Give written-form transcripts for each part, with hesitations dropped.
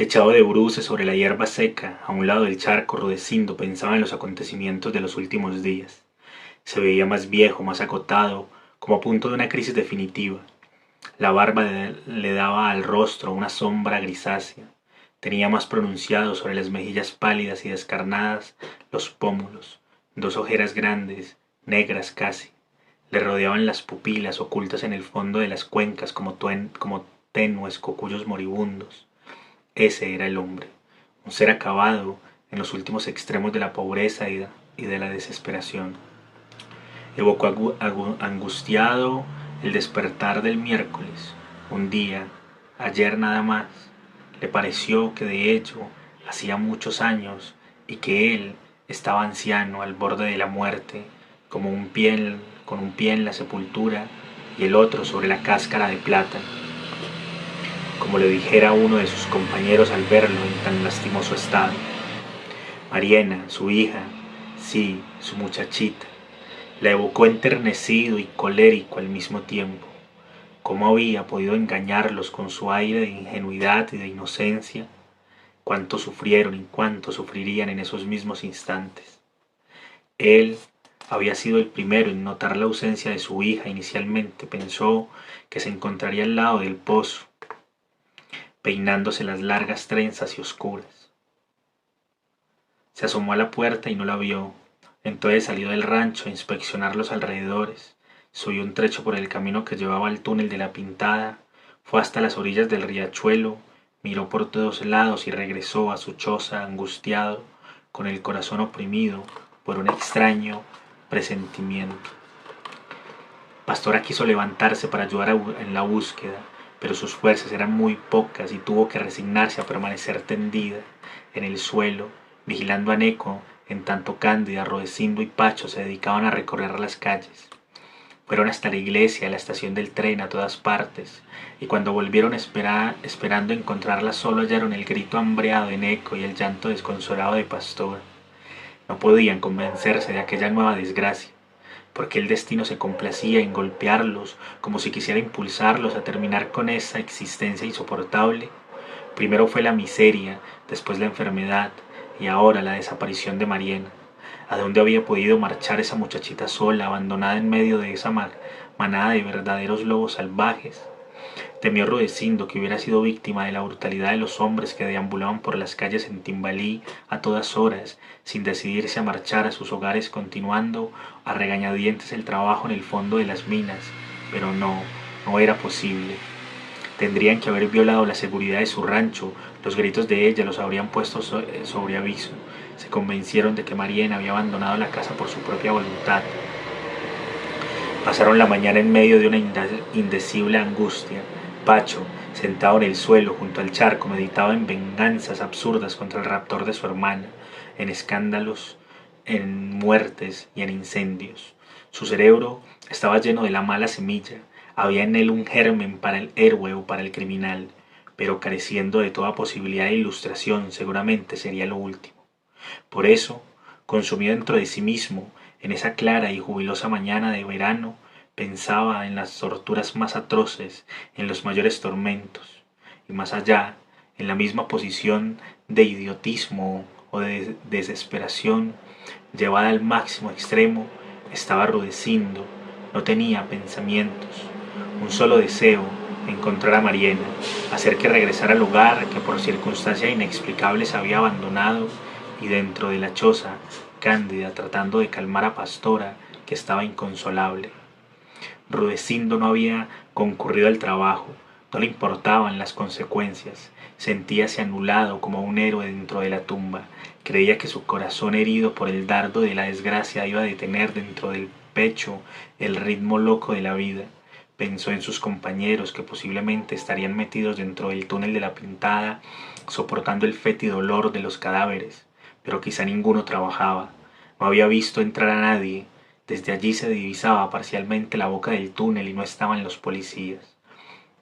Echado de bruces sobre la hierba seca, a un lado del charco, Rudecindo pensaba en los acontecimientos de los últimos días. Se veía más viejo, más agotado, como a punto de una crisis definitiva. La barba le daba al rostro una sombra grisácea. Tenía más pronunciado sobre las mejillas pálidas y descarnadas los pómulos, dos ojeras grandes, negras casi. Le rodeaban las pupilas ocultas en el fondo de las cuencas como tenues cocuyos moribundos. Ese era el hombre, un ser acabado en los últimos extremos de la pobreza y de la desesperación. Evocó angustiado el despertar del miércoles, un día, ayer nada más. Le pareció que de hecho hacía muchos años y que él estaba anciano al borde de la muerte, con un pie en la sepultura y el otro sobre la cáscara de plátano, como le dijera uno de sus compañeros al verlo en tan lastimoso estado. Mariena, su hija, sí, su muchachita, la evocó enternecido y colérico al mismo tiempo. ¿Cómo había podido engañarlos con su aire de ingenuidad y de inocencia? Cuánto sufrieron y cuánto sufrirían en esos mismos instantes. Él había sido el primero en notar la ausencia de su hija. Inicialmente pensó que se encontraría al lado del pozo, peinándose las largas trenzas y oscuras. Se asomó a la puerta y no la vio. Entonces salió del rancho a inspeccionar los alrededores. Subió un trecho por el camino que llevaba al túnel de la Pintada, fue hasta las orillas del riachuelo, miró por todos lados y regresó a su choza angustiado, con el corazón oprimido por un extraño presentimiento. Pastora quiso levantarse para ayudar en la búsqueda, pero sus fuerzas eran muy pocas y tuvo que resignarse a permanecer tendida en el suelo, vigilando a Neco, en tanto Cándida, Rodecindo y Pacho se dedicaban a recorrer las calles. Fueron hasta la iglesia, a la estación del tren, a todas partes, y cuando volvieron esperando encontrarla solo hallaron el grito hambreado de Neco y el llanto desconsolado de Pastora. No podían convencerse de aquella nueva desgracia, porque el destino se complacía en golpearlos como si quisiera impulsarlos a terminar con esa existencia insoportable. Primero fue la miseria, después la enfermedad y ahora la desaparición de Mariena. ¿A dónde había podido marchar esa muchachita sola, abandonada en medio de esa manada de verdaderos lobos salvajes? Temió Rudecindo que hubiera sido víctima de la brutalidad de los hombres que deambulaban por las calles en Timbalí a todas horas, sin decidirse a marchar a sus hogares, continuando a regañadientes el trabajo en el fondo de las minas. Pero no era posible. Tendrían que haber violado la seguridad de su rancho. Los gritos de ella los habrían puesto sobre aviso. Se convencieron de que Mariena había abandonado la casa por su propia voluntad. Pasaron la mañana en medio de una indecible angustia. Pacho, sentado en el suelo junto al charco, meditaba en venganzas absurdas contra el raptor de su hermana, en escándalos, en muertes y en incendios. Su cerebro estaba lleno de la mala semilla. Había en él un germen para el héroe o para el criminal, pero careciendo de toda posibilidad de ilustración, seguramente sería lo último. Por eso, consumido dentro de sí mismo, en esa clara y jubilosa mañana de verano, pensaba en las torturas más atroces, en los mayores tormentos, y más allá, en la misma posición de idiotismo o de desesperación, llevada al máximo extremo, estaba Rudecindo. No tenía pensamientos, un solo deseo: encontrar a Mariena, hacer que regresara al hogar que por circunstancias inexplicables había abandonado, y dentro de la choza, Cándida tratando de calmar a Pastora, que estaba inconsolable. Rudecindo no había concurrido al trabajo, no le importaban las consecuencias, sentíase anulado como un héroe dentro de la tumba, creía que su corazón herido por el dardo de la desgracia iba a detener dentro del pecho el ritmo loco de la vida. Pensó en sus compañeros que posiblemente estarían metidos dentro del túnel de la Pintada, soportando el fétido olor de los cadáveres, pero quizá ninguno trabajaba. No había visto entrar a nadie. Desde allí se divisaba parcialmente la boca del túnel y no estaban los policías.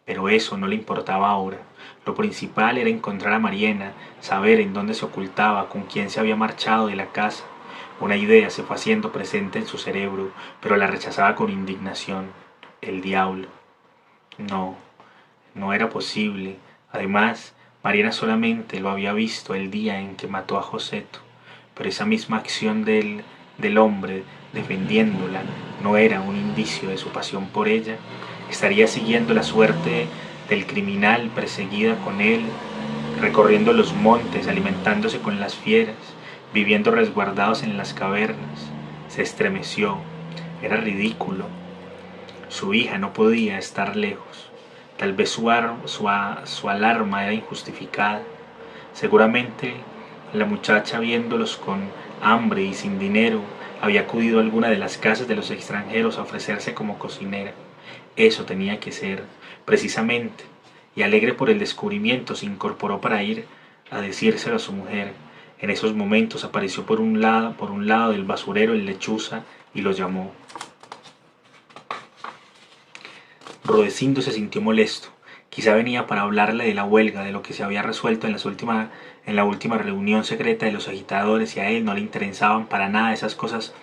Pero eso no le importaba ahora. Lo principal era encontrar a Mariena, saber en dónde se ocultaba, con quién se había marchado de la casa. Una idea se fue haciendo presente en su cerebro, pero la rechazaba con indignación. El diablo. No, no era posible. Además, Mariana solamente lo había visto el día en que mató a Joseto, pero esa misma acción del hombre defendiéndola no era un indicio de su pasión por ella. Estaría siguiendo la suerte del criminal perseguida con él, recorriendo los montes, alimentándose con las fieras, viviendo resguardados en las cavernas. Se estremeció. Era ridículo. Su hija no podía estar lejos. Tal vez su alarma era injustificada. Seguramente la muchacha, viéndolos con hambre y sin dinero, había acudido a alguna de las casas de los extranjeros a ofrecerse como cocinera. Eso tenía que ser, precisamente, y alegre por el descubrimiento se incorporó para ir a decírselo a su mujer. En esos momentos apareció por un lado del basurero el lechuza y lo llamó. Rodecindo se sintió molesto. Quizá venía para hablarle de la huelga, de lo que se había resuelto en la última reunión secreta de los agitadores, y a él no le interesaban para nada esas cosas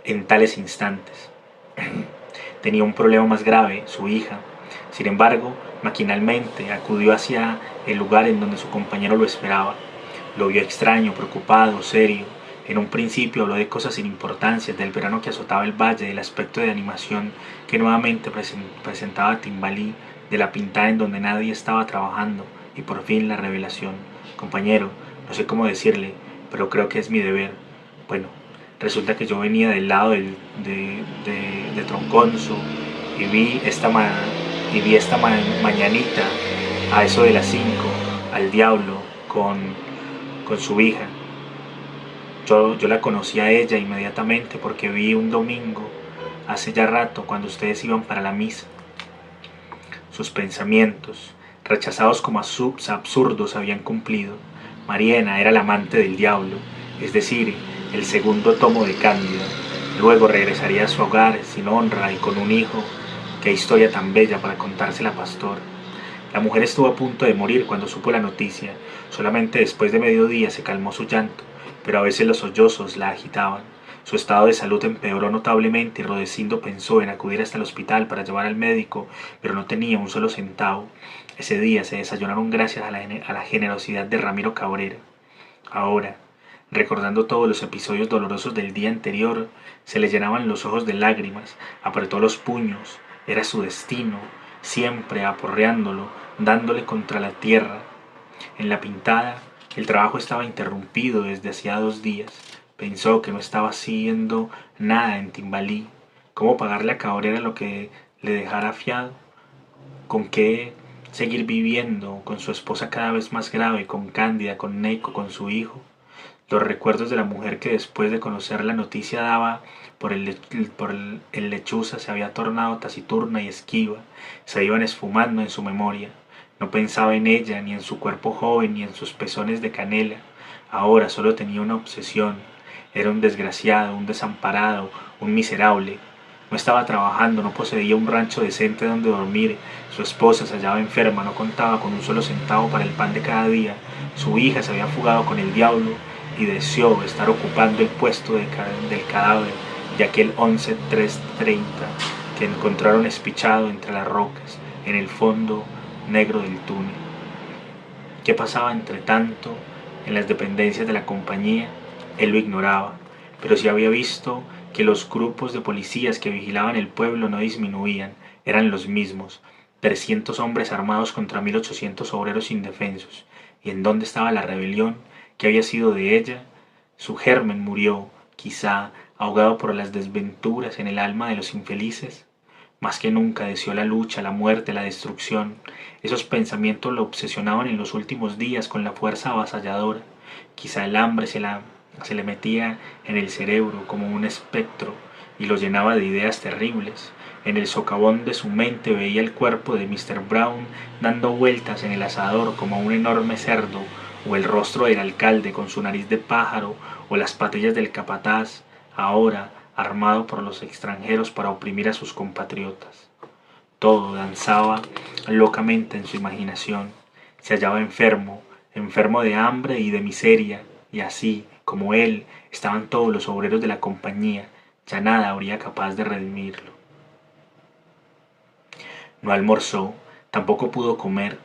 en tales instantes. Tenía un problema más grave, su hija. Sin embargo, maquinalmente acudió hacia el lugar en donde su compañero lo esperaba. Lo vio extraño, preocupado, serio. En un principio habló de cosas sin importancia, del verano que azotaba el valle, del aspecto de animación que nuevamente presentaba Timbalí, de la pintada en donde nadie estaba trabajando, y por fin la revelación. Compañero, no sé cómo decirle, pero creo que es mi deber. Bueno, resulta que yo venía del lado de Tronconso y vi esta mañanita, a eso de las 5, al diablo con su hija. Yo la conocí a ella inmediatamente porque vi un domingo, hace ya rato, cuando ustedes iban para la misa. Sus pensamientos, rechazados como absurdos, habían cumplido. Mariana era la amante del diablo, es decir, el segundo tomo de Cándida. Luego regresaría a su hogar sin honra y con un hijo. Qué historia tan bella para contársela a Pastor. La mujer estuvo a punto de morir cuando supo la noticia. Solamente después de mediodía se calmó su llanto, pero a veces los sollozos la agitaban. Su estado de salud empeoró notablemente y Rodecindo pensó en acudir hasta el hospital para llevar al médico, pero no tenía un solo centavo. Ese día se desayunaron gracias a la generosidad de Ramiro Cabrera. Ahora, recordando todos los episodios dolorosos del día anterior, se le llenaban los ojos de lágrimas, apretó los puños. Era su destino, siempre aporreándolo, dándole contra la tierra. En la pintada, el trabajo estaba interrumpido desde hacía 2 días. Pensó que no estaba haciendo nada en Timbalí. ¿Cómo pagarle a Cabrera lo que le dejara fiado? ¿Con qué seguir viviendo con su esposa cada vez más grave, con Cándida, con Neiko, con su hijo? Los recuerdos de la mujer que después de conocer la noticia daba por el lechuza se había tornado taciturna y esquiva, se iban esfumando en su memoria. No pensaba en ella, ni en su cuerpo joven, ni en sus pezones de canela. Ahora solo tenía una obsesión. Era un desgraciado, un desamparado, un miserable. No estaba trabajando, no poseía un rancho decente donde dormir. Su esposa se hallaba enferma, no contaba con un solo centavo para el pan de cada día. Su hija se había fugado con el diablo y deseó estar ocupando el puesto del cadáver de aquel 11-330 que encontraron espichado entre las rocas en el fondo negro del túnel. ¿Qué pasaba entre tanto en las dependencias de la compañía? Él lo ignoraba, pero sí había visto que los grupos de policías que vigilaban el pueblo no disminuían, eran los mismos, 300 hombres armados contra 1800 obreros indefensos. ¿Y en dónde estaba la rebelión? ¿Qué había sido de ella? Su germen murió, quizá, ahogado por las desventuras en el alma de los infelices. Más que nunca deseó la lucha, la muerte, la destrucción. Esos pensamientos lo obsesionaban en los últimos días con la fuerza avasalladora. Quizá el hambre se le metía en el cerebro como un espectro y lo llenaba de ideas terribles. En el socavón de su mente veía el cuerpo de Mr. Brown dando vueltas en el asador como un enorme cerdo, o el rostro del alcalde con su nariz de pájaro, o las patillas del capataz, ahora armado por los extranjeros para oprimir a sus compatriotas. Todo danzaba locamente en su imaginación. Se hallaba enfermo, enfermo de hambre y de miseria, y así, como él, estaban todos los obreros de la compañía. Ya nada habría capaz de redimirlo. No almorzó, tampoco pudo comer.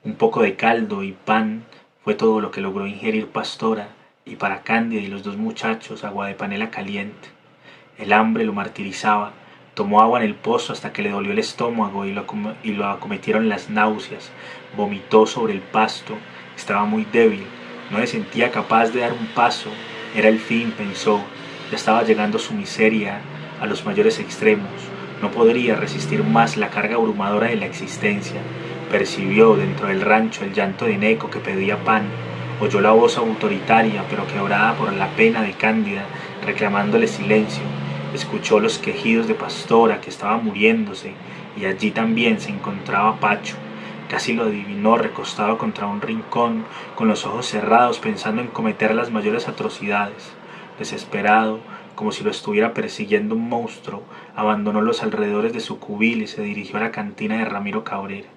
Un poco de caldo y pan fue todo lo que logró ingerir Pastora, y para Cándida y los dos muchachos agua de panela caliente. El hambre lo martirizaba. Tomó agua en el pozo hasta que le dolió el estómago y lo acometieron las náuseas. Vomitó sobre el pasto. Estaba muy débil. No se sentía capaz de dar un paso. Era el fin, pensó. Ya estaba llegando su miseria a los mayores extremos. No podría resistir más la carga abrumadora de la existencia. Percibió dentro del rancho el llanto de Neco que pedía pan. Oyó la voz autoritaria pero quebrada por la pena de Cándida reclamándole silencio. Escuchó los quejidos de Pastora que estaba muriéndose, y allí también se encontraba Pacho. Casi lo adivinó recostado contra un rincón, con los ojos cerrados pensando en cometer las mayores atrocidades. Desesperado, como si lo estuviera persiguiendo un monstruo, abandonó los alrededores de su cubil y se dirigió a la cantina de Ramiro Cabrera.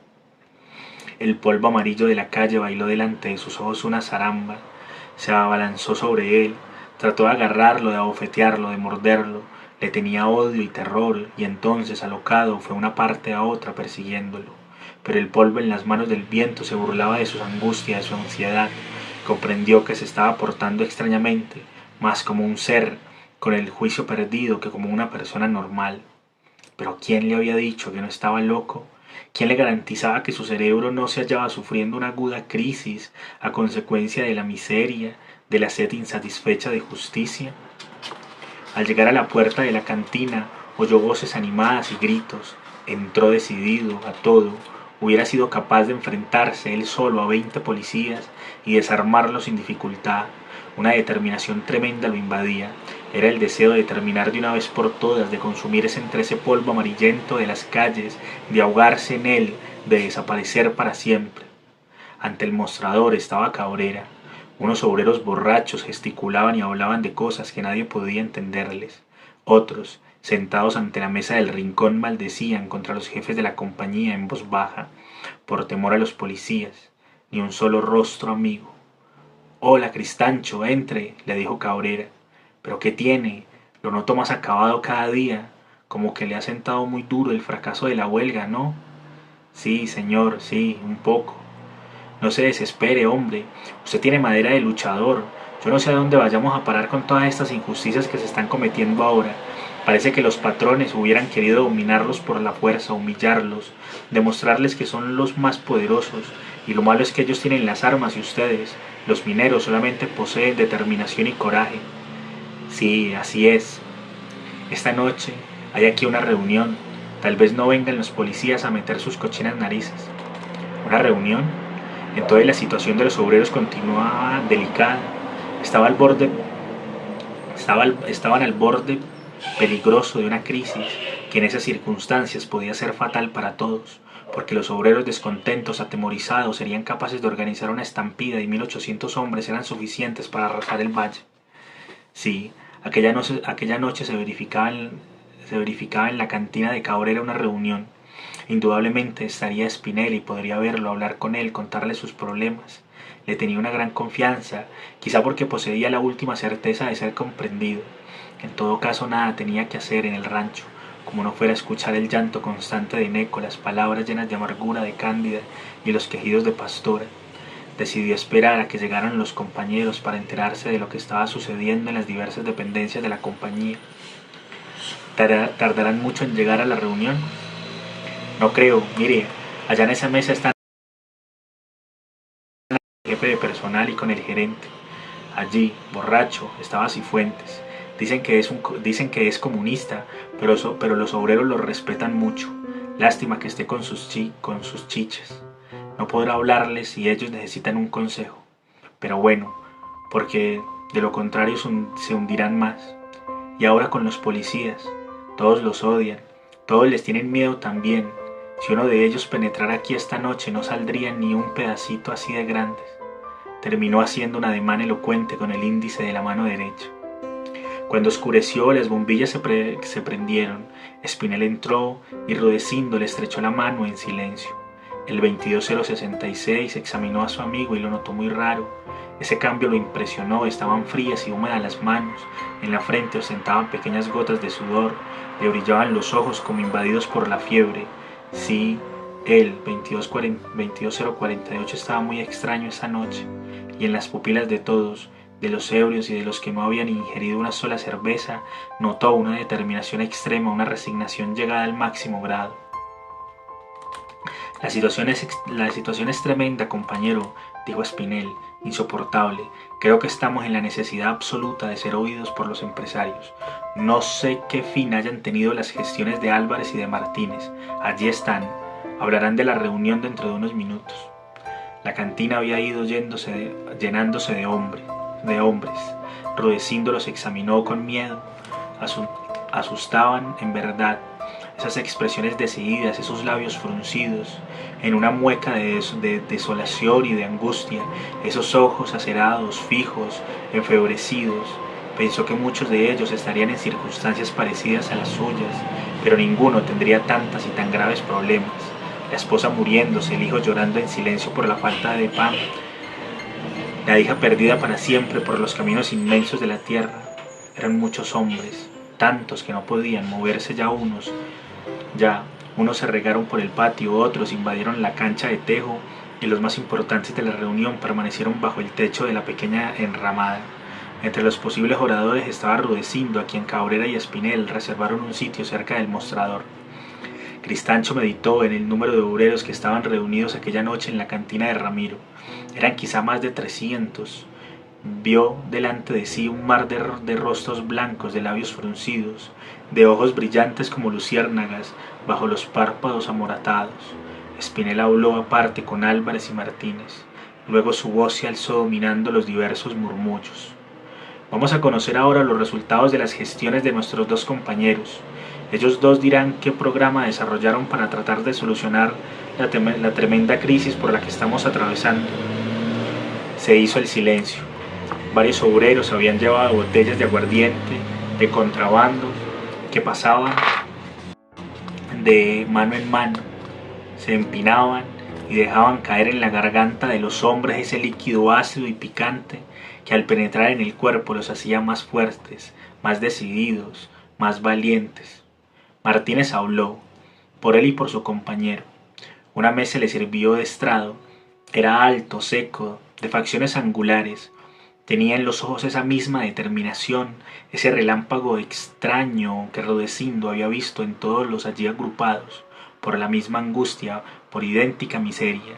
El polvo amarillo de la calle bailó delante de sus ojos una zaramba. Se abalanzó sobre él, trató de agarrarlo, de abofetearlo, de morderlo. Le tenía odio y terror, y entonces, alocado, fue una parte a otra persiguiéndolo. Pero el polvo en las manos del viento se burlaba de sus angustias, de su ansiedad. Comprendió que se estaba portando extrañamente, más como un ser, con el juicio perdido que como una persona normal. Pero ¿quién le había dicho que no estaba loco? ¿Quién le garantizaba que su cerebro no se hallaba sufriendo una aguda crisis a consecuencia de la miseria, de la sed insatisfecha de justicia? Al llegar a la puerta de la cantina, oyó voces animadas y gritos. Entró decidido a todo. Hubiera sido capaz de enfrentarse él solo a 20 policías y desarmarlos sin dificultad. Una determinación tremenda lo invadía. Era el deseo de terminar de una vez por todas, de consumirse entre ese polvo amarillento de las calles, de ahogarse en él, de desaparecer para siempre. Ante el mostrador estaba Cabrera. Unos obreros borrachos gesticulaban y hablaban de cosas que nadie podía entenderles. Otros, sentados ante la mesa del rincón, maldecían contra los jefes de la compañía en voz baja, por temor a los policías. Ni un solo rostro amigo. «Hola, Cristancho, entre», le dijo Cabrera. «¿Pero qué tiene? Lo noto más acabado cada día, como que le ha sentado muy duro el fracaso de la huelga, ¿no?» «Sí, señor, sí, un poco». «No se desespere, hombre. Usted tiene madera de luchador. Yo no sé a dónde vayamos a parar con todas estas injusticias que se están cometiendo ahora. Parece que los patrones hubieran querido dominarlos por la fuerza, humillarlos, demostrarles que son los más poderosos, y lo malo es que ellos tienen las armas y ustedes, los mineros, solamente poseen determinación y coraje». «Sí, así es. Esta noche hay aquí una reunión. Tal vez no vengan los policías a meter sus cochinas narices». «¿Una reunión?». Entonces la situación de los obreros continuaba delicada. Estaban al borde peligroso de una crisis que en esas circunstancias podía ser fatal para todos, porque los obreros descontentos, atemorizados, serían capaces de organizar una estampida y 1800 hombres eran suficientes para arrasar el valle. Sí, aquella noche se verificaba en la cantina de Cabrera una reunión. Indudablemente estaría Spinelli, podría verlo, hablar con él, contarle sus problemas. Le tenía una gran confianza, quizá porque poseía la última certeza de ser comprendido. En todo caso, nada tenía que hacer en el rancho, como no fuera escuchar el llanto constante de Neco, las palabras llenas de amargura de Cándida y los quejidos de Pastora. Decidió esperar a que llegaran los compañeros para enterarse de lo que estaba sucediendo en las diversas dependencias de la compañía. ¿Tardarán mucho en llegar a la reunión? «No creo. Mire, allá en esa mesa están el jefe de personal y con el gerente. Allí, borracho, estaba Cifuentes. Dicen que es comunista, pero los obreros lo respetan mucho. Lástima que esté con sus chiches. No podrá hablarles y ellos necesitan un consejo. Pero bueno, porque de lo contrario se hundirán más. Y ahora con los policías, todos los odian, todos les tienen miedo también. Si uno de ellos penetrara aquí esta noche no saldría ni un pedacito así de grandes». Terminó haciendo un ademán elocuente con el índice de la mano derecha. Cuando oscureció, las bombillas se prendieron. Spinelli entró y Rudecindo le estrechó la mano en silencio. El 22066 examinó a su amigo y lo notó muy raro. Ese cambio lo impresionó. Estaban frías y húmedas las manos. En la frente ostentaban pequeñas gotas de sudor. Le brillaban los ojos como invadidos por la fiebre. Sí, El 22048 estaba muy extraño esa noche, y en las pupilas de todos, de los ebrios y de los que no habían ingerido una sola cerveza, notó una determinación extrema, una resignación llegada al máximo grado. La situación es tremenda, compañero, dijo Spinel, insoportable. Creo que estamos en la necesidad absoluta de ser oídos por los empresarios. No sé qué fin hayan tenido las gestiones de Álvarez y de Martínez. Allí están. Hablarán de la reunión dentro de unos minutos. La cantina había ido llenándose de hombres. Rudecindo los examinó con miedo. Asustaban, en verdad, esas expresiones decididas, esos labios fruncidos, en una mueca de desolación y de angustia, esos ojos acerados, fijos, enfebrecidos. Pensó que muchos de ellos estarían en circunstancias parecidas a las suyas, pero ninguno tendría tantas y tan graves problemas. La esposa muriéndose, el hijo llorando en silencio por la falta de pan, la hija perdida para siempre por los caminos inmensos de la tierra. Eran muchos hombres, tantos que no podían moverse ya. Unos se regaron por el patio, otros invadieron la cancha de tejo, y los más importantes de la reunión permanecieron bajo el techo de la pequeña enramada. Entre los posibles oradores estaba Rudecindo, a quien Cabrera y Espinel reservaron un sitio cerca del mostrador. Cristancho meditó en el número de obreros que estaban reunidos aquella noche en la cantina de Ramiro. Eran quizá más de 300. Vio delante de sí un mar de rostros blancos, de labios fruncidos, de ojos brillantes como luciérnagas bajo los párpados amoratados. Espinel habló aparte con Álvarez y Martínez. Luego su voz se alzó dominando los diversos murmullos. Vamos a conocer ahora los resultados de las gestiones de nuestros dos compañeros. Ellos dos dirán qué programa desarrollaron para tratar de solucionar la tremenda crisis por la que estamos atravesando. Se hizo el silencio. Varios obreros habían llevado botellas de aguardiente, de contrabando, que pasaban de mano en mano, se empinaban y dejaban caer en la garganta de los hombres ese líquido ácido y picante que al penetrar en el cuerpo los hacía más fuertes, más decididos, más valientes. Martínez habló, por él y por su compañero. Una mesa le sirvió de estrado. Era alto, seco, de facciones angulares. Tenía en los ojos esa misma determinación, ese relámpago extraño que Rudecindo había visto en todos los allí agrupados, por la misma angustia, por idéntica miseria.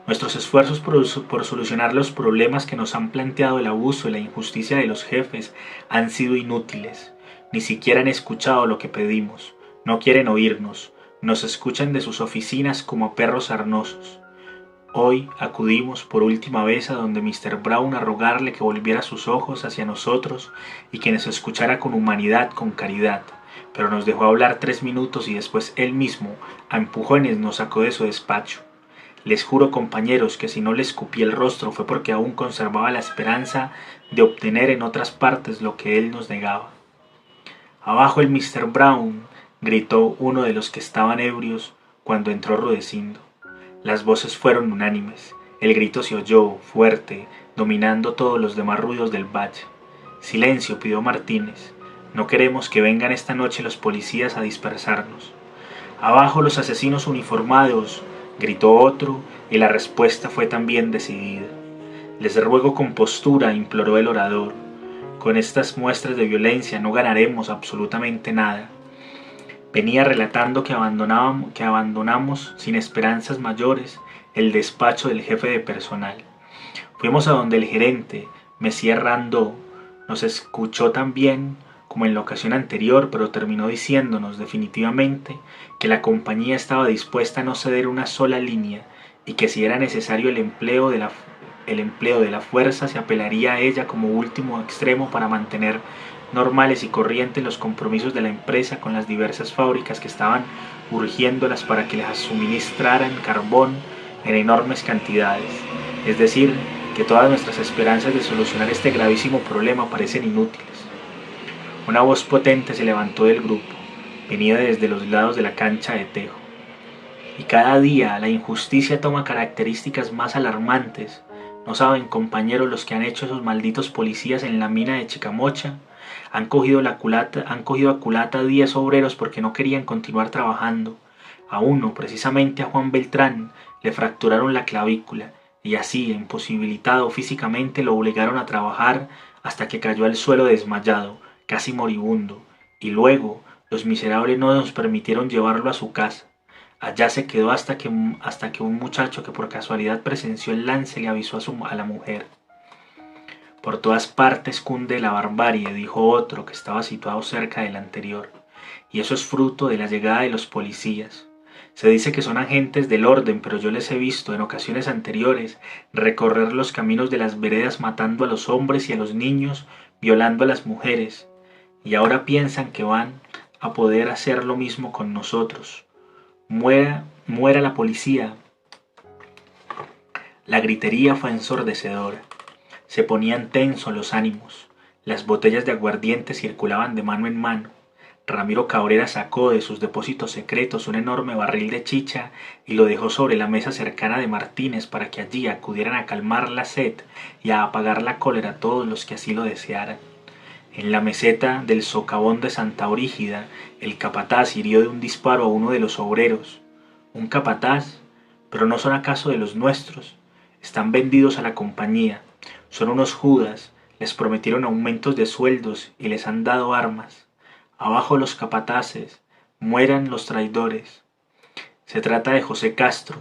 Nuestros esfuerzos por solucionar los problemas que nos han planteado el abuso y la injusticia de los jefes han sido inútiles. Ni siquiera han escuchado lo que pedimos. No quieren oírnos. Nos escuchan de sus oficinas como a perros sarnosos. Hoy acudimos por última vez a donde Mr. Brown a rogarle que volviera sus ojos hacia nosotros y que nos escuchara con humanidad, con caridad. Pero nos dejó hablar 3 minutos y después él mismo, a empujones, nos sacó de su despacho. Les juro, compañeros, que si no le escupí el rostro fue porque aún conservaba la esperanza de obtener en otras partes lo que él nos negaba. «Abajo el Mr. Brown», gritó uno de los que estaban ebrios cuando entró Rudecindo. Las voces fueron unánimes. El grito se oyó, fuerte, dominando todos los demás ruidos del valle. «Silencio», pidió Martínez. «No queremos que vengan esta noche los policías a dispersarnos». «Abajo los asesinos uniformados», gritó otro, y la respuesta fue también decidida. «Les ruego compostura», imploró el orador. «Con estas muestras de violencia no ganaremos absolutamente nada». Venía relatando que abandonamos sin esperanzas mayores el despacho del jefe de personal. Fuimos a donde el gerente, Monsieur Randó, nos escuchó también como en la ocasión anterior, pero terminó diciéndonos definitivamente que la compañía estaba dispuesta a no ceder una sola línea y que si era necesario el empleo de la fuerza se apelaría a ella como último extremo para mantener normales y corrientes los compromisos de la empresa con las diversas fábricas que estaban urgiéndolas para que les suministraran carbón en enormes cantidades. Es decir, que todas nuestras esperanzas de solucionar este gravísimo problema parecen inútiles. Una voz potente se levantó del grupo, venida desde los lados de la cancha de tejo. Y cada día la injusticia toma características más alarmantes. ¿No saben, compañeros, los que han hecho esos malditos policías en la mina de Chicamocha? Han cogido a culata a 10 obreros porque no querían continuar trabajando. A uno, precisamente a Juan Beltrán, le fracturaron la clavícula y así, imposibilitado físicamente, lo obligaron a trabajar hasta que cayó al suelo desmayado, casi moribundo, y luego los miserables no nos permitieron llevarlo a su casa. Allá se quedó hasta que un muchacho que por casualidad presenció el lance le avisó a la mujer. Por todas partes cunde la barbarie, dijo otro que estaba situado cerca del anterior, y eso es fruto de la llegada de los policías. Se dice que son agentes del orden, pero yo les he visto en ocasiones anteriores recorrer los caminos de las veredas matando a los hombres y a los niños, violando a las mujeres, y ahora piensan que van a poder hacer lo mismo con nosotros. Muera la policía. La gritería fue ensordecedora. Se ponían tensos los ánimos. Las botellas de aguardiente circulaban de mano en mano. Ramiro Cabrera sacó de sus depósitos secretos un enorme barril de chicha y lo dejó sobre la mesa cercana de Martínez para que allí acudieran a calmar la sed y a apagar la cólera todos los que así lo desearan. En la meseta del socavón de Santa Brígida, el capataz hirió de un disparo a uno de los obreros. Un capataz, pero no son acaso de los nuestros. Están vendidos a la compañía. Son unos judas, les prometieron aumentos de sueldos y les han dado armas. Abajo los capataces, mueran los traidores. Se trata de José Castro.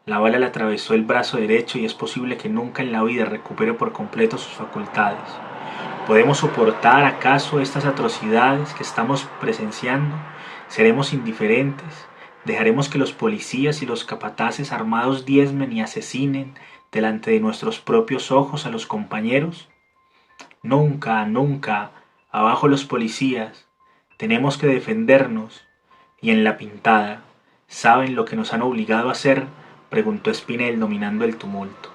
La bala le atravesó el brazo derecho y es posible que nunca en la vida recupere por completo sus facultades. ¿Podemos soportar acaso estas atrocidades que estamos presenciando? ¿Seremos indiferentes? ¿Dejaremos que los policías y los capataces armados diezmen y asesinen delante de nuestros propios ojos a los compañeros? Nunca, nunca. Abajo los policías. Tenemos que defendernos. Y en la pintada, ¿saben lo que nos han obligado a hacer?, preguntó Espinel dominando el tumulto.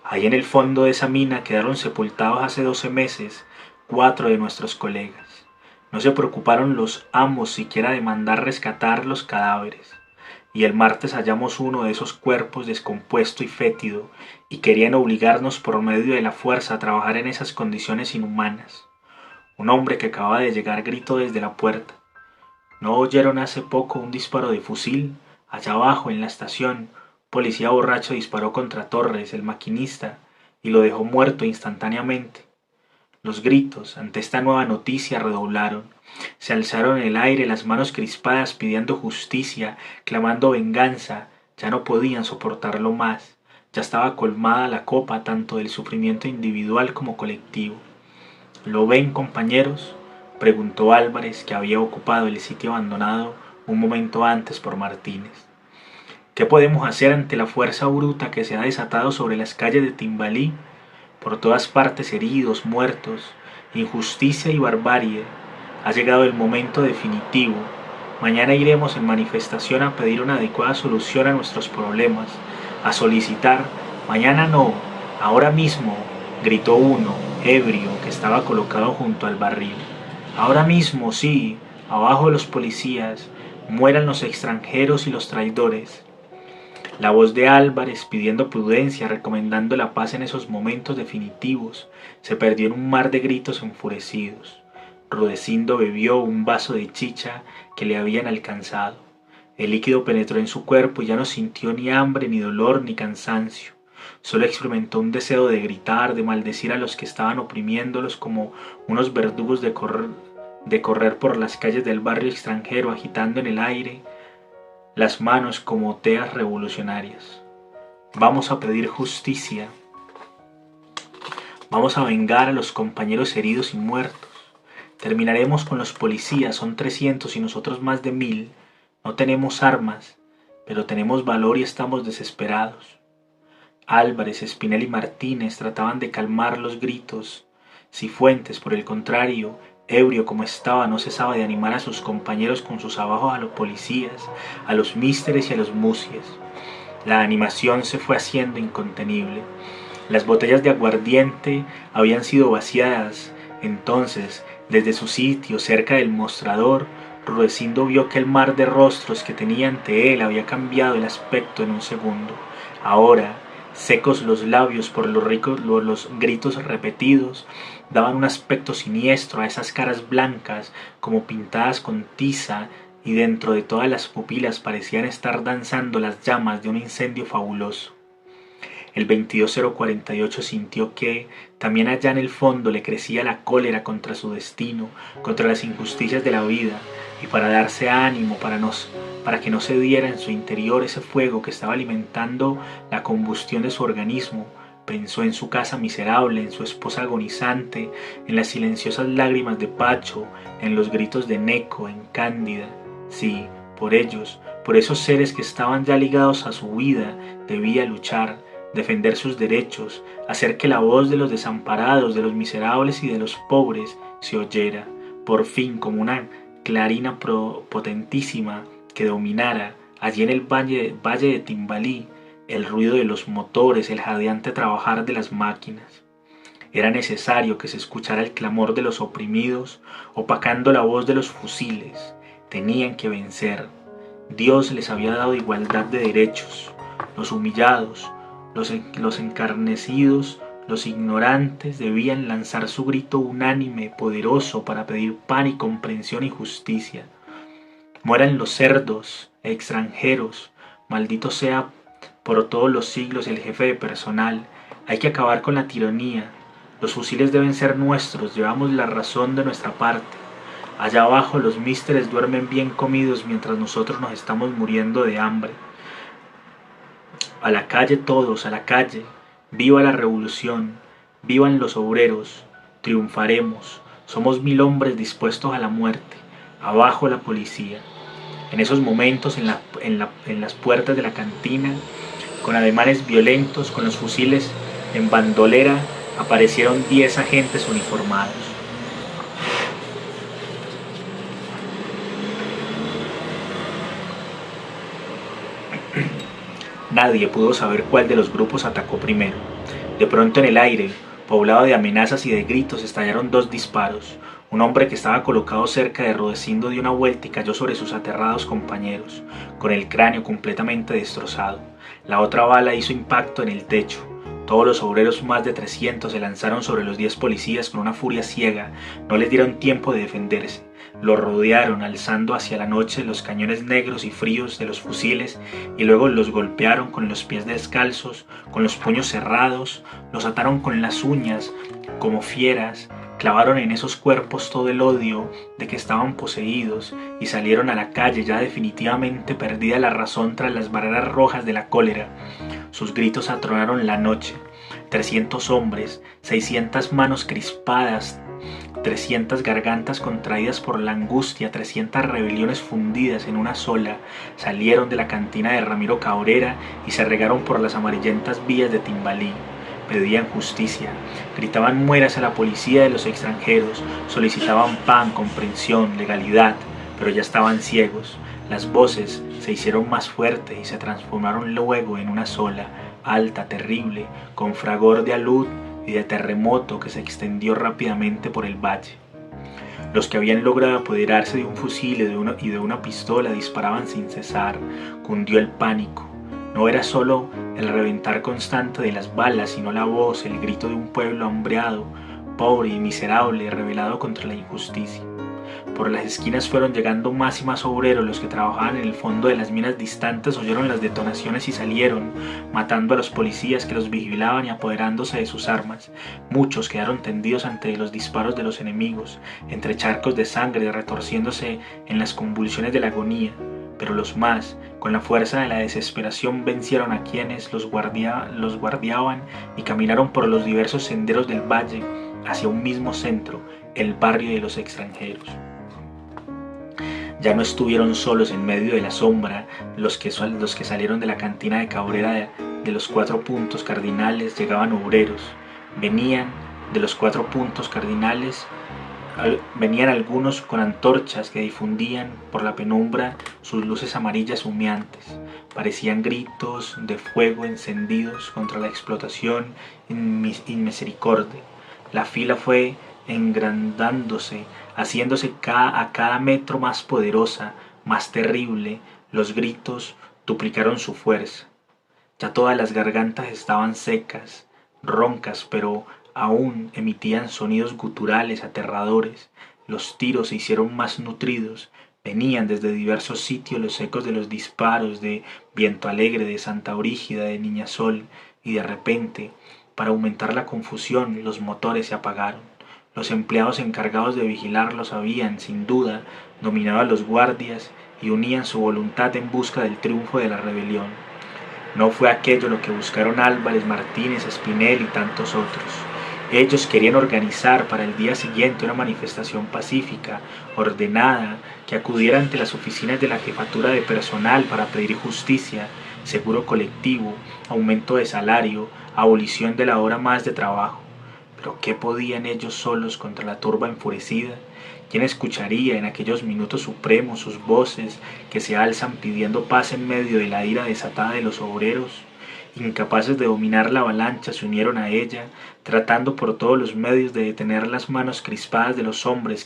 Ahí en el fondo de esa mina quedaron sepultados hace 12 meses 4 de nuestros colegas. No se preocuparon los amos siquiera de mandar rescatar los cadáveres. Y el martes hallamos uno de esos cuerpos descompuesto y fétido, y querían obligarnos por medio de la fuerza a trabajar en esas condiciones inhumanas. Un hombre que acababa de llegar gritó desde la puerta. ¿No oyeron hace poco un disparo de fusil? Allá abajo, en la estación, un policía borracho disparó contra Torres, el maquinista, y lo dejó muerto instantáneamente. Los gritos ante esta nueva noticia redoblaron. Se alzaron en el aire las manos crispadas pidiendo justicia, clamando venganza. Ya no podían soportarlo más. Ya estaba colmada la copa tanto del sufrimiento individual como colectivo. ¿Lo ven, compañeros?, preguntó Álvarez, que había ocupado el sitio abandonado un momento antes por Martínez. ¿Qué podemos hacer ante la fuerza bruta que se ha desatado sobre las calles de Timbalí? Por todas partes heridos, muertos, injusticia y barbarie. Ha llegado el momento definitivo. Mañana iremos en manifestación a pedir una adecuada solución a nuestros problemas, a solicitar, mañana no, ahora mismo, gritó uno, ebrio, que estaba colocado junto al barril. Ahora mismo, sí, abajo los policías, mueran los extranjeros y los traidores. La voz de Álvarez, pidiendo prudencia, recomendando la paz en esos momentos definitivos, se perdió en un mar de gritos enfurecidos. Rudecindo bebió un vaso de chicha que le habían alcanzado. El líquido penetró en su cuerpo y ya no sintió ni hambre, ni dolor, ni cansancio. Solo experimentó un deseo de gritar, de maldecir a los que estaban oprimiéndolos como unos verdugos de correr por las calles del barrio extranjero agitando en el aire las manos como teas revolucionarias. Vamos a pedir justicia. Vamos a vengar a los compañeros heridos y muertos. Terminaremos con los policías, son 300 y nosotros más de 1000. No tenemos armas, pero tenemos valor y estamos desesperados. Álvarez, Espinel y Martínez trataban de calmar los gritos. Cifuentes, por el contrario, ebrio como estaba, no cesaba de animar a sus compañeros con sus abajos a los policías, a los místeres y a los musies. La animación se fue haciendo incontenible. Las botellas de aguardiente habían sido vaciadas. Entonces, desde su sitio cerca del mostrador, Rudecindo vio que el mar de rostros que tenía ante él había cambiado el aspecto en un segundo. Ahora, secos los labios por los gritos repetidos, daban un aspecto siniestro a esas caras blancas como pintadas con tiza y dentro de todas las pupilas parecían estar danzando las llamas de un incendio fabuloso. El 22048 sintió que, también allá en el fondo, le crecía la cólera contra su destino, contra las injusticias de la vida, y para darse ánimo, para que no se diera en su interior ese fuego que estaba alimentando la combustión de su organismo, pensó en su casa miserable, en su esposa agonizante, en las silenciosas lágrimas de Pacho, en los gritos de Neco, en Cándida. Sí, por ellos, por esos seres que estaban ya ligados a su vida, debía luchar, defender sus derechos, hacer que la voz de los desamparados, de los miserables y de los pobres se oyera, por fin como una clarina potentísima que dominara allí en el valle de Timbalí el ruido de los motores, el jadeante trabajar de las máquinas. Era necesario que se escuchara el clamor de los oprimidos, opacando la voz de los fusiles. Tenían que vencer. Dios les había dado igualdad de derechos. Los humillados, los encarnecidos, los ignorantes debían lanzar su grito unánime, poderoso, para pedir pan y comprensión y justicia. Mueran los cerdos, extranjeros, maldito sea por todos los siglos el jefe de personal. Hay que acabar con la tiranía. Los fusiles deben ser nuestros, llevamos la razón de nuestra parte. Allá abajo los místeres duermen bien comidos mientras nosotros nos estamos muriendo de hambre. A la calle todos, a la calle. Viva la revolución, vivan los obreros, triunfaremos. Somos 1000 hombres dispuestos a la muerte. Abajo la policía. En esos momentos, en las puertas de la cantina, con ademanes violentos, con los fusiles en bandolera, aparecieron 10 agentes uniformados. Nadie pudo saber cuál de los grupos atacó primero. De pronto en el aire, poblado de amenazas y de gritos, estallaron 2 disparos. Un hombre que estaba colocado cerca de Rodecindo dio una vuelta y cayó sobre sus aterrados compañeros, con el cráneo completamente destrozado. La otra bala hizo impacto en el techo. Todos los obreros, más de 300, se lanzaron sobre los 10 policías con una furia ciega. No les dieron tiempo de defenderse. Los rodearon, alzando hacia la noche los cañones negros y fríos de los fusiles, y luego los golpearon con los pies descalzos, con los puños cerrados, los ataron con las uñas como fieras, clavaron en esos cuerpos todo el odio de que estaban poseídos y salieron a la calle ya definitivamente perdida la razón tras las barreras rojas de la cólera. Sus gritos atronaron la noche. 300 hombres, 600 manos crispadas, 300 gargantas contraídas por la angustia, 300 rebeliones fundidas en una sola, salieron de la cantina de Ramiro Cabrera y se regaron por las amarillentas vías de Timbalí. Pedían justicia, gritaban mueras a la policía de los extranjeros, solicitaban pan, comprensión, legalidad, pero ya estaban ciegos. Las voces se hicieron más fuertes y se transformaron luego en una sola, alta, terrible, con fragor de alud y de terremoto que se extendió rápidamente por el valle. Los que habían logrado apoderarse de un fusil y de una pistola disparaban sin cesar. Cundió el pánico. No era solo el reventar constante de las balas, sino la voz, el grito de un pueblo hambreado, pobre y miserable, rebelado contra la injusticia. Por las esquinas fueron llegando más y más obreros. Los que trabajaban en el fondo de las minas distantes oyeron las detonaciones y salieron, matando a los policías que los vigilaban y apoderándose de sus armas. Muchos quedaron tendidos ante los disparos de los enemigos, entre charcos de sangre, retorciéndose en las convulsiones de la agonía. Pero los más, con la fuerza de la desesperación, vencieron a quienes los guardiaban y caminaron por los diversos senderos del valle hacia un mismo centro, el barrio de los extranjeros. Ya no estuvieron solos en medio de la sombra. Los que salieron de la cantina de Cabrera de los 4 puntos cardinales llegaban obreros. Venían de los 4 puntos cardinales, venían algunos con antorchas que difundían por la penumbra sus luces amarillas humeantes. Parecían gritos de fuego encendidos contra la explotación inmisericordia. La fila fue engrandándose, haciéndose a cada metro más poderosa, más terrible. Los gritos duplicaron su fuerza. Ya todas las gargantas estaban secas, roncas, pero aún emitían sonidos guturales aterradores. Los tiros se hicieron más nutridos, Venían desde diversos sitios los ecos de los disparos de Viento Alegre, de Santa Brígida, de Niña Sol, y de repente, para aumentar la confusión, los motores se apagaron. Los empleados encargados de vigilarlos habían, sin duda, dominado a los guardias y unían su voluntad en busca del triunfo de la rebelión. No fue aquello lo que buscaron Álvarez, Martínez, Espinel y tantos otros. Ellos querían organizar para el día siguiente una manifestación pacífica, ordenada, que acudiera ante las oficinas de la jefatura de personal para pedir justicia, seguro colectivo, aumento de salario, abolición de la hora más de trabajo. Pero ¿qué podían ellos solos contra la turba enfurecida? ¿Quién escucharía en aquellos minutos supremos sus voces que se alzan pidiendo paz en medio de la ira desatada de los obreros? Incapaces de dominar la avalancha, se unieron a ella, tratando por todos los medios de detener las manos crispadas de los hombres,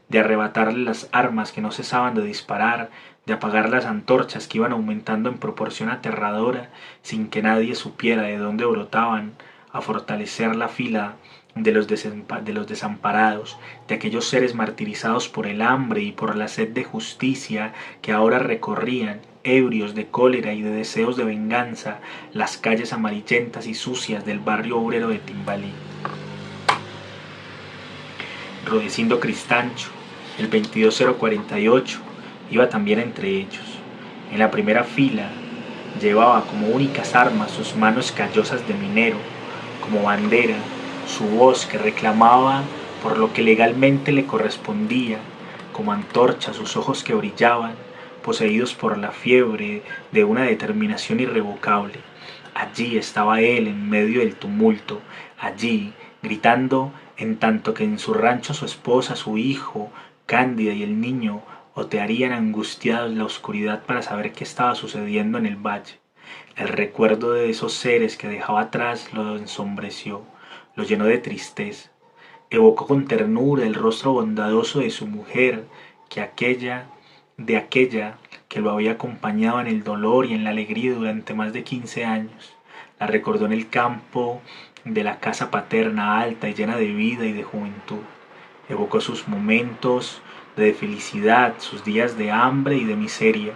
de arrebatarle las armas que no cesaban de disparar, de apagar las antorchas que iban aumentando en proporción aterradora, sin que nadie supiera de dónde brotaban, a fortalecer la fila de los desamparados, de aquellos seres martirizados por el hambre y por la sed de justicia que ahora recorrían, ebrios de cólera y de deseos de venganza, las calles amarillentas y sucias del barrio obrero de Timbalí. Rudecindo Cristancho, el 22048, iba también entre ellos. En la primera fila llevaba como únicas armas sus manos callosas de minero, como bandera, su voz que reclamaba por lo que legalmente le correspondía, como antorcha sus ojos que brillaban, poseídos por la fiebre de una determinación irrevocable. Allí estaba él en medio del tumulto, allí, gritando, en tanto que en su rancho su esposa, su hijo, Cándida y el niño otearían angustiados la oscuridad para saber qué estaba sucediendo en el valle. El recuerdo de esos seres que dejaba atrás lo ensombreció, lo llenó de tristeza. Evocó con ternura el rostro bondadoso de su mujer, de aquella que lo había acompañado en el dolor y en la alegría durante más de 15 años. La recordó en el campo de la casa paterna, alta y llena de vida y de juventud. Evocó sus momentos de felicidad, sus días de hambre y de miseria.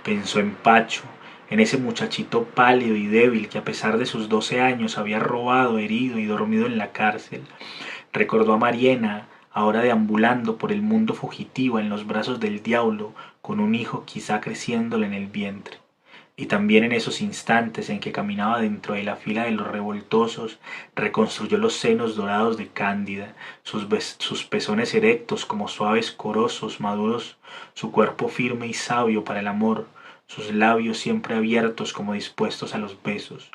Pensó en Pacho, en ese muchachito pálido y débil que a pesar de sus 12 años había robado, herido y dormido en la cárcel. Recordó a Mariena, ahora deambulando por el mundo fugitiva en los brazos del diablo, con un hijo quizá creciéndole en el vientre. Y también en esos instantes en que caminaba dentro de la fila de los revoltosos, reconstruyó los senos dorados de Cándida, sus pezones erectos como suaves corozos maduros, su cuerpo firme y sabio para el amor, sus labios siempre abiertos como dispuestos a los besos.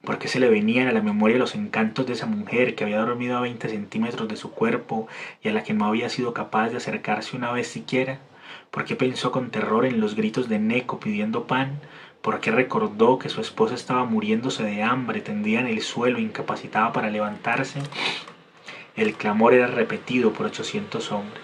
¿Por qué se le venían a la memoria los encantos de esa mujer que había dormido a 20 centímetros de su cuerpo y a la que no había sido capaz de acercarse una vez siquiera? ¿Por qué pensó con terror en los gritos de Neco pidiendo pan? ¿Por qué recordó que su esposa estaba muriéndose de hambre, tendida en el suelo, incapacitada para levantarse? El clamor era repetido por 800 hombres.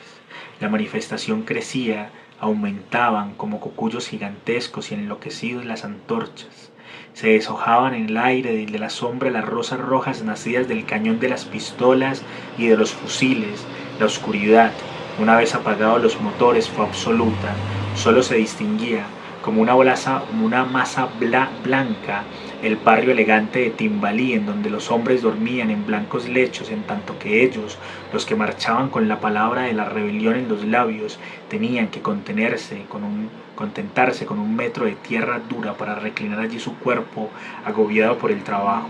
La manifestación crecía, aumentaban como cocuyos gigantescos y enloquecidos las antorchas. Se deshojaban en el aire de la sombra las rosas rojas nacidas del cañón de las pistolas y de los fusiles. La oscuridad, una vez apagados los motores, fue absoluta. Solo se distinguía, como una masa blanca, el barrio elegante de Timbalí, en donde los hombres dormían en blancos lechos, en tanto que ellos, los que marchaban con la palabra de la rebelión en los labios, tenían que contentarse con un metro de tierra dura para reclinar allí su cuerpo agobiado por el trabajo.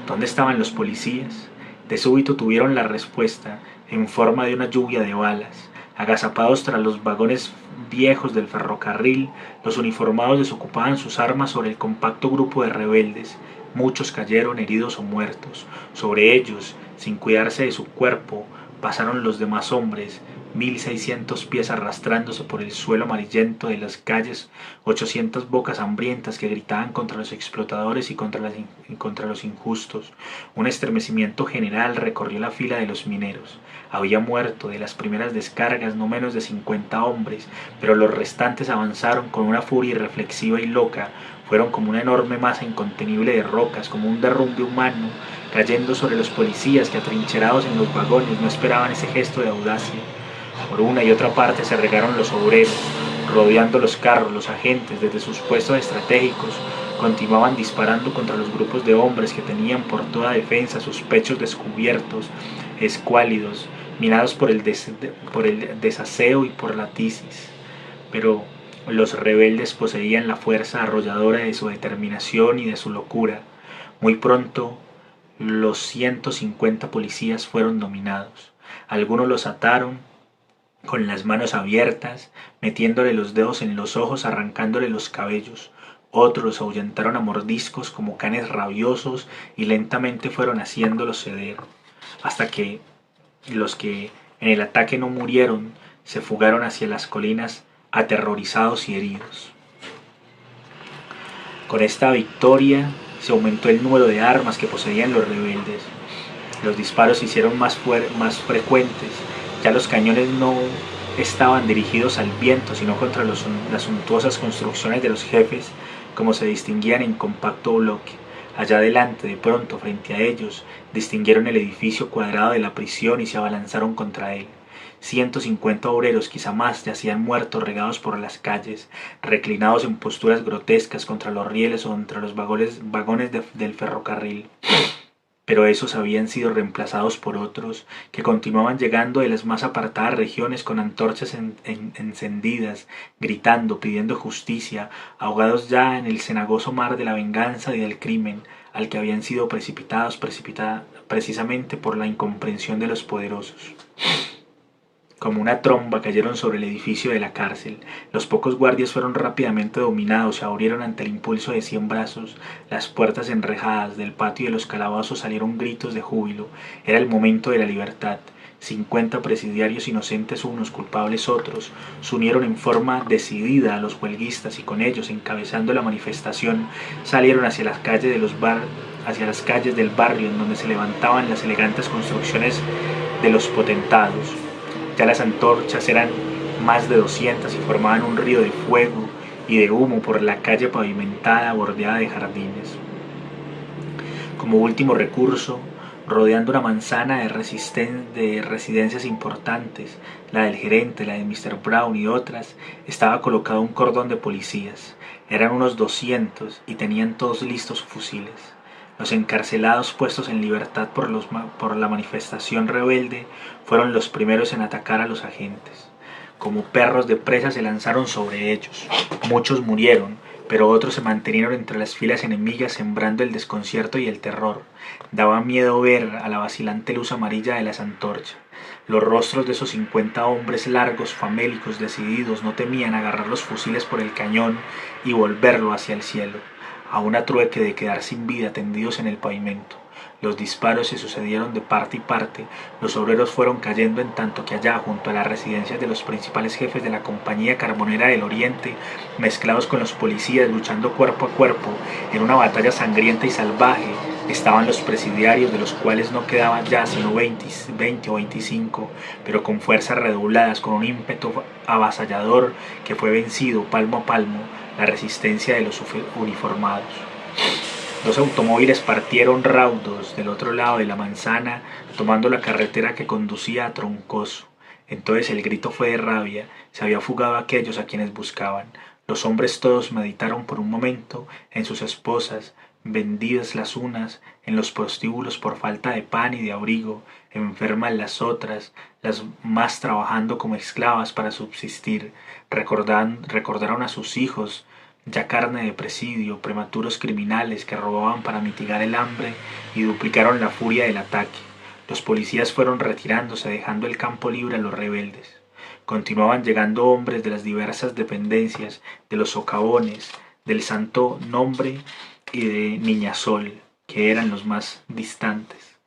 ¿Dónde estaban los policías? De súbito tuvieron la respuesta, en forma de una lluvia de balas. Agazapados tras los vagones viejos del ferrocarril, los uniformados desocupaban sus armas sobre el compacto grupo de rebeldes. Muchos cayeron heridos o muertos. Sobre ellos, sin cuidarse de su cuerpo, pasaron los demás hombres, 1600 pies arrastrándose por el suelo amarillento de las calles, 800 bocas hambrientas que gritaban contra los explotadores y contra los injustos. Un estremecimiento general recorrió la fila de los mineros. Había muerto de las primeras descargas no menos de 50 hombres, pero los restantes avanzaron con una furia irreflexiva y loca. Fueron como una enorme masa incontenible de rocas, como un derrumbe humano, cayendo sobre los policías que, atrincherados en los vagones, no esperaban ese gesto de audacia. Por una y otra parte se regaron los obreros, rodeando los carros. Los agentes, desde sus puestos estratégicos, continuaban disparando contra los grupos de hombres que tenían por toda defensa sus pechos descubiertos, escuálidos, minados por el desaseo y por la tisis. Pero los rebeldes poseían la fuerza arrolladora de su determinación y de su locura. Muy pronto los 150 policías fueron dominados. Algunos los ataron con las manos abiertas, metiéndole los dedos en los ojos, arrancándole los cabellos. Otros los ahuyentaron a mordiscos como canes rabiosos y lentamente fueron haciéndolos ceder, hasta que los que en el ataque no murieron se fugaron hacia las colinas aterrorizados y heridos. Con esta victoria se aumentó el número de armas que poseían los rebeldes. Los disparos se hicieron más frecuentes. Ya los cañones no estaban dirigidos al viento, sino contra las suntuosas construcciones de los jefes, como se distinguían en compacto bloque. Allá adelante, de pronto, frente a ellos, distinguieron el edificio cuadrado de la prisión y se abalanzaron contra él. 150 obreros, quizá más, yacían muertos regados por las calles, reclinados en posturas grotescas contra los rieles o contra los vagones del ferrocarril. Pero esos habían sido reemplazados por otros, que continuaban llegando de las más apartadas regiones con antorchas encendidas, gritando, pidiendo justicia, ahogados ya en el cenagoso mar de la venganza y del crimen, al que habían sido precipitados precisamente por la incomprensión de los poderosos. Como una tromba cayeron sobre el edificio de la cárcel. Los pocos guardias fueron rápidamente dominados, se abrieron ante el impulso de 100 brazos. Las puertas enrejadas del patio de los calabozos salieron gritos de júbilo. Era el momento de la libertad. 50 presidiarios inocentes unos, culpables otros, se unieron en forma decidida a los huelguistas y con ellos, encabezando la manifestación, salieron hacia las calles del barrio en donde se levantaban las elegantes construcciones de los potentados. Ya las antorchas eran más de 200 y formaban un río de fuego y de humo por la calle pavimentada bordeada de jardines. Como último recurso, rodeando una manzana de residencias importantes, la del gerente, la de Mr. Brown y otras, estaba colocado un cordón de policías. Eran unos 200 y tenían todos listos fusiles. Los encarcelados puestos en libertad por la manifestación rebelde fueron los primeros en atacar a los agentes. Como perros de presa se lanzaron sobre ellos. Muchos murieron, pero otros se mantenieron entre las filas enemigas sembrando el desconcierto y el terror. Daba miedo ver a la vacilante luz amarilla de las antorchas. Los rostros de esos 50 hombres largos, famélicos, decididos, no temían agarrar los fusiles por el cañón y volverlo hacia el cielo, aún a trueque de quedar sin vida tendidos en el pavimento. Los disparos se sucedieron de parte y parte, los obreros fueron cayendo en tanto que allá, junto a las residencias de los principales jefes de la Compañía Carbonera del Oriente, mezclados con los policías luchando cuerpo a cuerpo, en una batalla sangrienta y salvaje, estaban los presidiarios, de los cuales no quedaban ya sino 20 o 25, pero con fuerzas redobladas, con un ímpetu avasallador que fue vencido palmo a palmo la resistencia de los uniformados. Dos automóviles partieron raudos del otro lado de la manzana, tomando la carretera que conducía a Troncoso. Entonces el grito fue de rabia, se había fugado a aquellos a quienes buscaban. Los hombres todos meditaron por un momento en sus esposas, vendidas las unas en los prostíbulos por falta de pan y de abrigo, enfermas las otras, las más trabajando como esclavas para subsistir. Recordaron a sus hijos, ya carne de presidio, prematuros criminales que robaban para mitigar el hambre, y duplicaron la furia del ataque. Los policías fueron retirándose, dejando el campo libre a los rebeldes. Continuaban llegando hombres de las diversas dependencias, de los socavones, del Santo Nombre y de Niñasol, que eran los más distantes.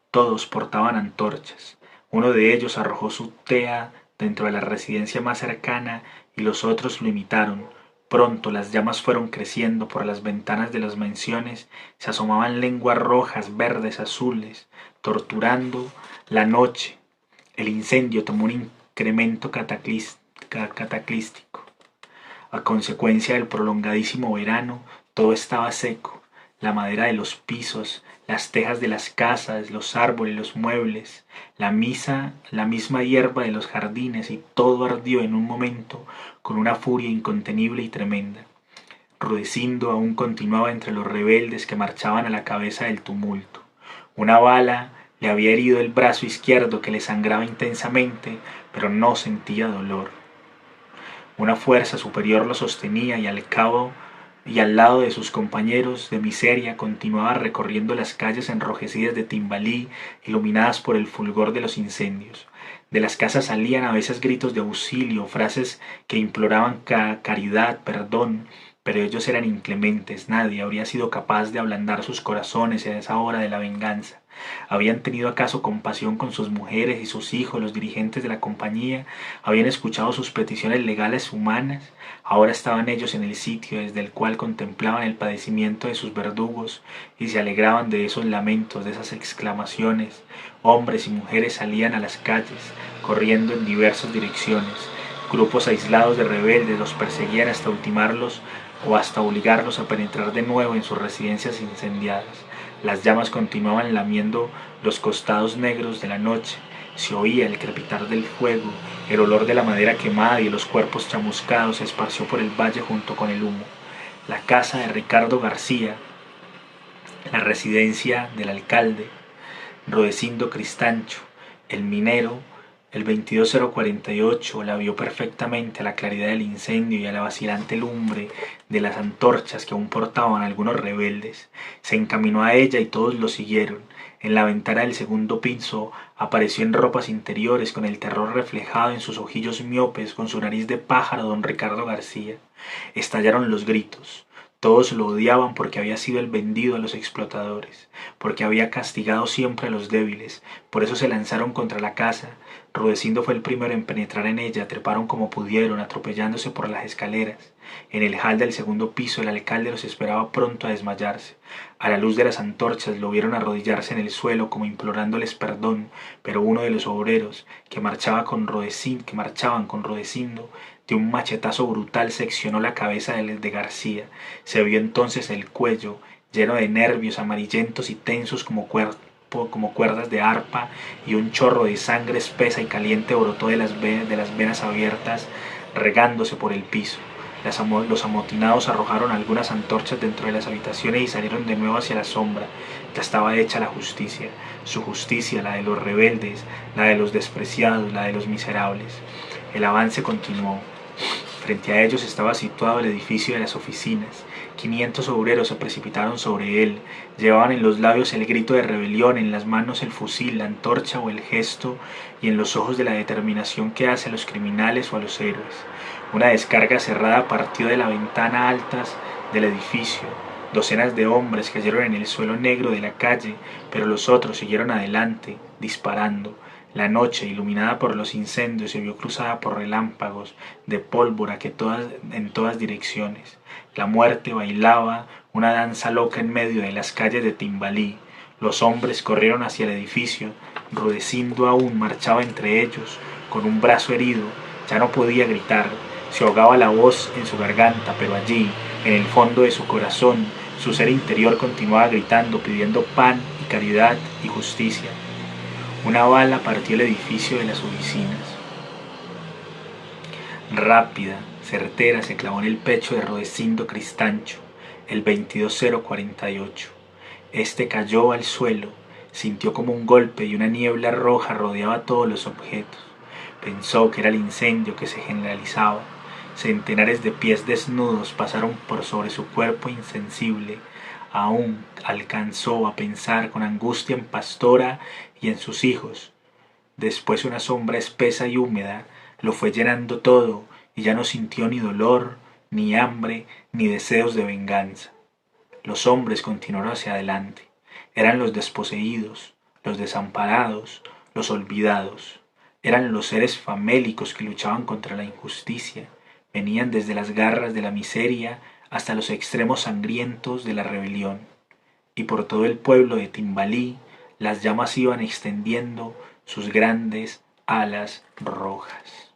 Todos portaban antorchas. Uno de ellos arrojó su tea dentro de la residencia más cercana y los otros lo imitaron. Pronto las llamas fueron creciendo. Por las ventanas de las mansiones se asomaban lenguas rojas, verdes, azules, torturando la noche. El incendio tomó un incremento cataclístico. A consecuencia del prolongadísimo verano, todo estaba seco. La madera de los pisos, las tejas de las casas, los árboles, los muebles, la misma hierba de los jardines, y todo ardió en un momento con una furia incontenible y tremenda. Rudecindo aún continuaba entre los rebeldes que marchaban a la cabeza del tumulto. Una bala le había herido el brazo izquierdo, que le sangraba intensamente, pero no sentía dolor. Una fuerza superior lo sostenía, y al lado de sus compañeros de miseria continuaba recorriendo las calles enrojecidas de Timbalí, iluminadas por el fulgor de los incendios. De las casas salían a veces gritos de auxilio, frases que imploraban caridad, perdón, pero ellos eran inclementes. Nadie habría sido capaz de ablandar sus corazones en esa hora de la venganza. ¿Habían tenido acaso compasión con sus mujeres y sus hijos? Los dirigentes de la compañía habían escuchado sus peticiones legales humanas. Ahora estaban ellos en el sitio desde el cual contemplaban el padecimiento de sus verdugos y se alegraban de esos lamentos, de esas exclamaciones. Hombres y mujeres salían a las calles, corriendo en diversas direcciones. Grupos aislados de rebeldes los perseguían hasta ultimarlos o hasta obligarlos a penetrar de nuevo en sus residencias incendiadas. Las llamas continuaban lamiendo los costados negros de la noche. Se oía el crepitar del fuego, el olor de la madera quemada y los cuerpos chamuscados se esparció por el valle junto con el humo. La casa de Ricardo García, la residencia del alcalde, Rodecindo Cristancho, el minero, el 22048, la vio perfectamente a la claridad del incendio y a la vacilante lumbre de las antorchas que aún portaban algunos rebeldes. Se encaminó a ella y todos lo siguieron. En la ventana del segundo piso apareció en ropas interiores, con el terror reflejado en sus ojillos miopes, con su nariz de pájaro, don Ricardo García. Estallaron los gritos. Todos lo odiaban porque había sido el vendido a los explotadores, porque había castigado siempre a los débiles. Por eso se lanzaron contra la casa. Rudecindo fue el primero en penetrar en ella. Treparon como pudieron, atropellándose por las escaleras. En el hall del segundo piso el alcalde los esperaba pronto a desmayarse. A la luz de las antorchas lo vieron arrodillarse en el suelo como implorándoles perdón, pero uno de los obreros que marchaban con Rodecindo de un machetazo brutal seccionó la cabeza de García. Se vio entonces el cuello, lleno de nervios amarillentos y tensos como cuerdas de arpa, y un chorro de sangre espesa y caliente brotó de las venas abiertas, regándose por el piso. Los amotinados arrojaron algunas antorchas dentro de las habitaciones y salieron de nuevo hacia la sombra. Ya estaba hecha la justicia, su justicia, la de los rebeldes, la de los despreciados, la de los miserables. El avance continuó. Frente a ellos estaba situado el edificio de las oficinas. 500 obreros se precipitaron sobre él. Llevaban en los labios el grito de rebelión, en las manos el fusil, la antorcha o el gesto, y en los ojos de la determinación que hace a los criminales o a los héroes. Una descarga cerrada partió de la ventana altas del edificio. Docenas de hombres cayeron en el suelo negro de la calle, pero los otros siguieron adelante, disparando. La noche, iluminada por los incendios, se vio cruzada por relámpagos de pólvora en todas direcciones. La muerte bailaba una danza loca en medio de las calles de Timbalí. Los hombres corrieron hacia el edificio. Rudecindo aún marchaba entre ellos, con un brazo herido. Ya no podía gritar. Se ahogaba la voz en su garganta, pero allí, en el fondo de su corazón, su ser interior continuaba gritando, pidiendo pan y caridad y justicia. Una bala partió el edificio de las oficinas. Rápida, certera, se clavó en el pecho de Rodecindo Cristancho, el 22048. Este cayó al suelo, sintió como un golpe y una niebla roja rodeaba todos los objetos. Pensó que era el incendio que se generalizaba. Centenares de pies desnudos pasaron por sobre su cuerpo insensible. Aún alcanzó a pensar con angustia en Pastora y en sus hijos. Después una sombra espesa y húmeda lo fue llenando todo, y ya no sintió ni dolor, ni hambre, ni deseos de venganza. Los hombres continuaron hacia adelante. Eran los desposeídos, los desamparados, los olvidados. Eran los seres famélicos que luchaban contra la injusticia. Venían desde las garras de la miseria hasta los extremos sangrientos de la rebelión. Y por todo el pueblo de Timbalí las llamas iban extendiendo sus grandes alas rojas.